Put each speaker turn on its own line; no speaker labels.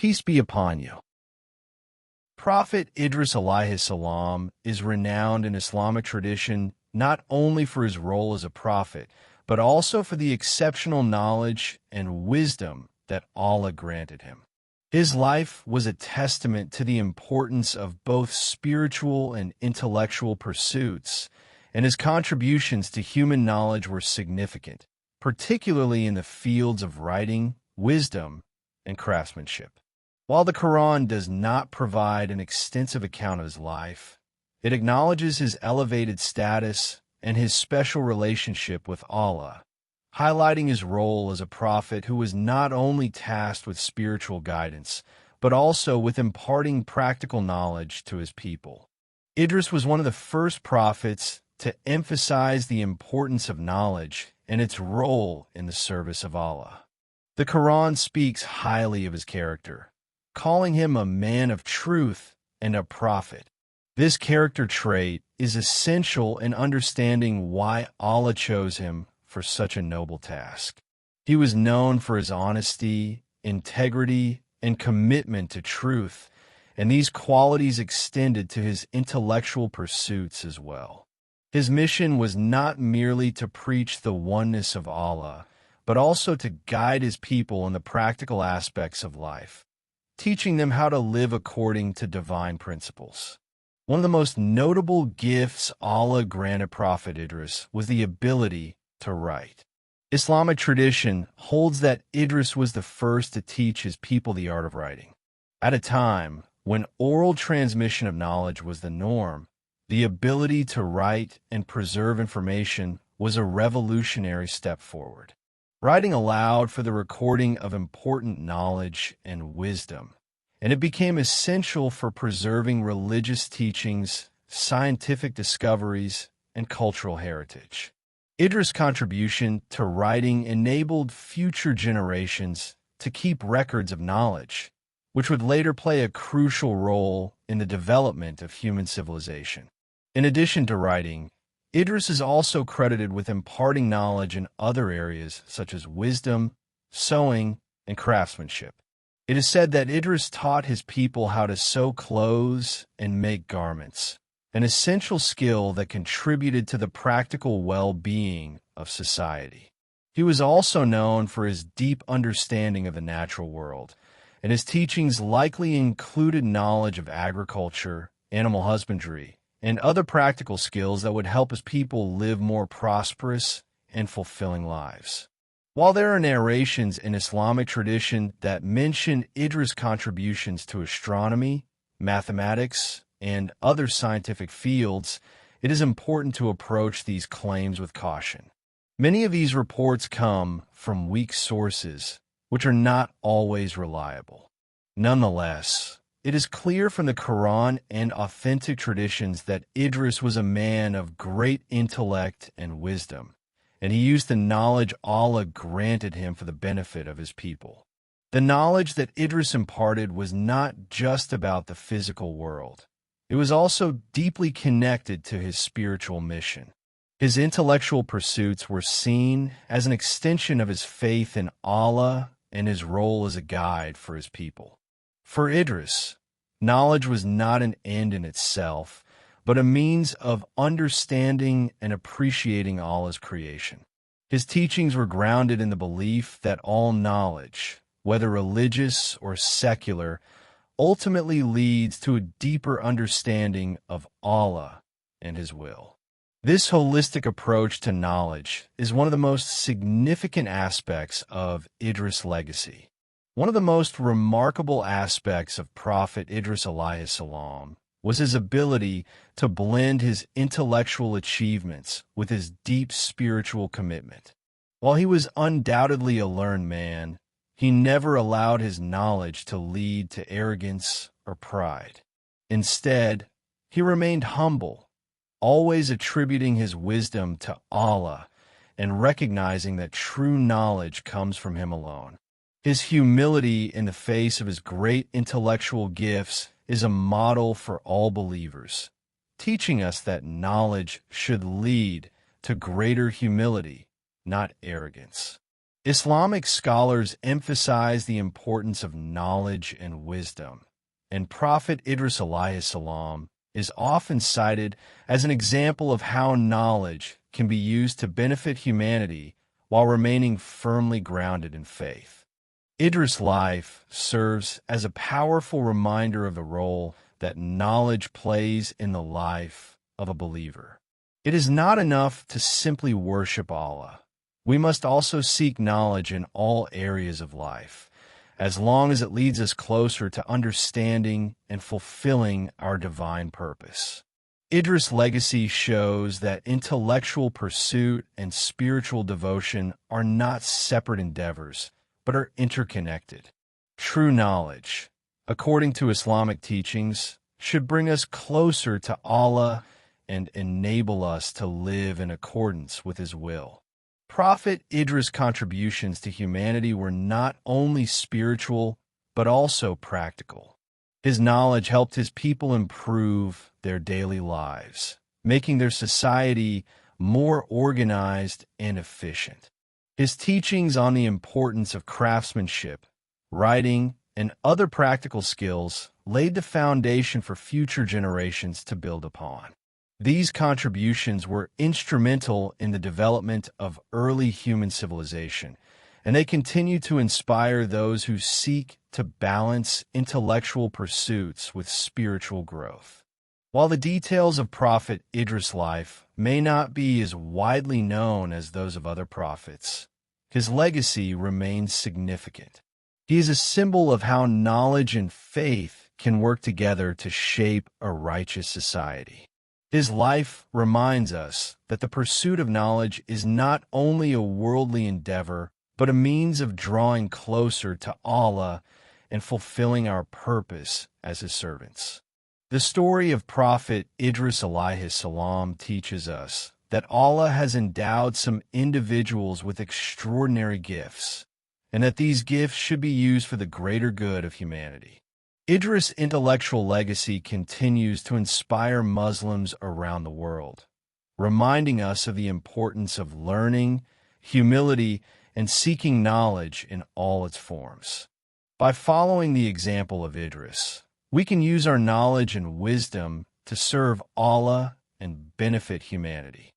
Peace be upon you. Prophet Idris Alaihis Salam is renowned in Islamic tradition not only for his role as a prophet, but also for the exceptional knowledge and wisdom that Allah granted him. His life was a testament to the importance of both spiritual and intellectual pursuits, and his contributions to human knowledge were significant, particularly in the fields of writing, wisdom, and craftsmanship. While the Quran does not provide an extensive account of his life, it acknowledges his elevated status and his special relationship with Allah, highlighting his role as a prophet who was not only tasked with spiritual guidance, but also with imparting practical knowledge to his people. Idris was one of the first prophets to emphasize the importance of knowledge and its role in the service of Allah. The Quran speaks highly of his character, calling him a man of truth and a prophet. This character trait is essential in understanding why Allah chose him for such a noble task. He was known for his honesty, integrity, and commitment to truth, and these qualities extended to his intellectual pursuits as well. His mission was not merely to preach the oneness of Allah, but also to guide his people in the practical aspects of life, teaching them how to live according to divine principles. One of the most notable gifts Allah granted Prophet Idris was the ability to write. Islamic tradition holds that Idris was the first to teach his people the art of writing. At a time when oral transmission of knowledge was the norm, the ability to write and preserve information was a revolutionary step forward. Writing allowed for the recording of important knowledge and wisdom, and it became essential for preserving religious teachings, scientific discoveries, and cultural heritage. Idris' contribution to writing enabled future generations to keep records of knowledge, which would later play a crucial role in the development of human civilization. In addition to writing, Idris is also credited with imparting knowledge in other areas such as wisdom, sewing, and craftsmanship. It is said that Idris taught his people how to sew clothes and make garments, an essential skill that contributed to the practical well-being of society. He was also known for his deep understanding of the natural world, and his teachings likely included knowledge of agriculture, animal husbandry, and other practical skills that would help his people live more prosperous and fulfilling lives. While there are narrations in Islamic tradition that mention Idris' contributions to astronomy, mathematics, and other scientific fields, it is important to approach these claims with caution. Many of these reports come from weak sources, which are not always reliable. Nonetheless, it is clear from the Quran and authentic traditions that Idris was a man of great intellect and wisdom, and he used the knowledge Allah granted him for the benefit of his people. The knowledge that Idris imparted was not just about the physical world. It was also deeply connected to his spiritual mission. His intellectual pursuits were seen as an extension of his faith in Allah and his role as a guide for his people. For Idris, knowledge was not an end in itself, but a means of understanding and appreciating Allah's creation. His teachings were grounded in the belief that all knowledge, whether religious or secular, ultimately leads to a deeper understanding of Allah and His will. This holistic approach to knowledge is one of the most significant aspects of Idris' legacy. One of the most remarkable aspects of Prophet Idris Alaihis Salam was his ability to blend his intellectual achievements with his deep spiritual commitment. While he was undoubtedly a learned man, he never allowed his knowledge to lead to arrogance or pride. Instead, he remained humble, always attributing his wisdom to Allah and recognizing that true knowledge comes from Him alone. His humility in the face of his great intellectual gifts is a model for all believers, teaching us that knowledge should lead to greater humility, not arrogance. Islamic scholars emphasize the importance of knowledge and wisdom, and Prophet Idris Alaihis Salam is often cited as an example of how knowledge can be used to benefit humanity while remaining firmly grounded in faith. Idris' life serves as a powerful reminder of the role that knowledge plays in the life of a believer. It is not enough to simply worship Allah. We must also seek knowledge in all areas of life, as long as it leads us closer to understanding and fulfilling our divine purpose. Idris' legacy shows that intellectual pursuit and spiritual devotion are not separate endeavors, but are interconnected. True knowledge, according to Islamic teachings, should bring us closer to Allah and enable us to live in accordance with His will. Prophet Idris' contributions to humanity were not only spiritual, but also practical. His knowledge helped his people improve their daily lives, making their society more organized and efficient. His teachings on the importance of craftsmanship, writing, and other practical skills laid the foundation for future generations to build upon. These contributions were instrumental in the development of early human civilization, and they continue to inspire those who seek to balance intellectual pursuits with spiritual growth. While the details of Prophet Idris' life may not be as widely known as those of other prophets, his legacy remains significant. He is a symbol of how knowledge and faith can work together to shape a righteous society. His life reminds us that the pursuit of knowledge is not only a worldly endeavor, but a means of drawing closer to Allah and fulfilling our purpose as His servants. The story of Prophet Idris Alaihis Salam teaches us that Allah has endowed some individuals with extraordinary gifts, and that these gifts should be used for the greater good of humanity. Idris' intellectual legacy continues to inspire Muslims around the world, reminding us of the importance of learning, humility, and seeking knowledge in all its forms. By following the example of Idris, we can use our knowledge and wisdom to serve Allah and benefit humanity.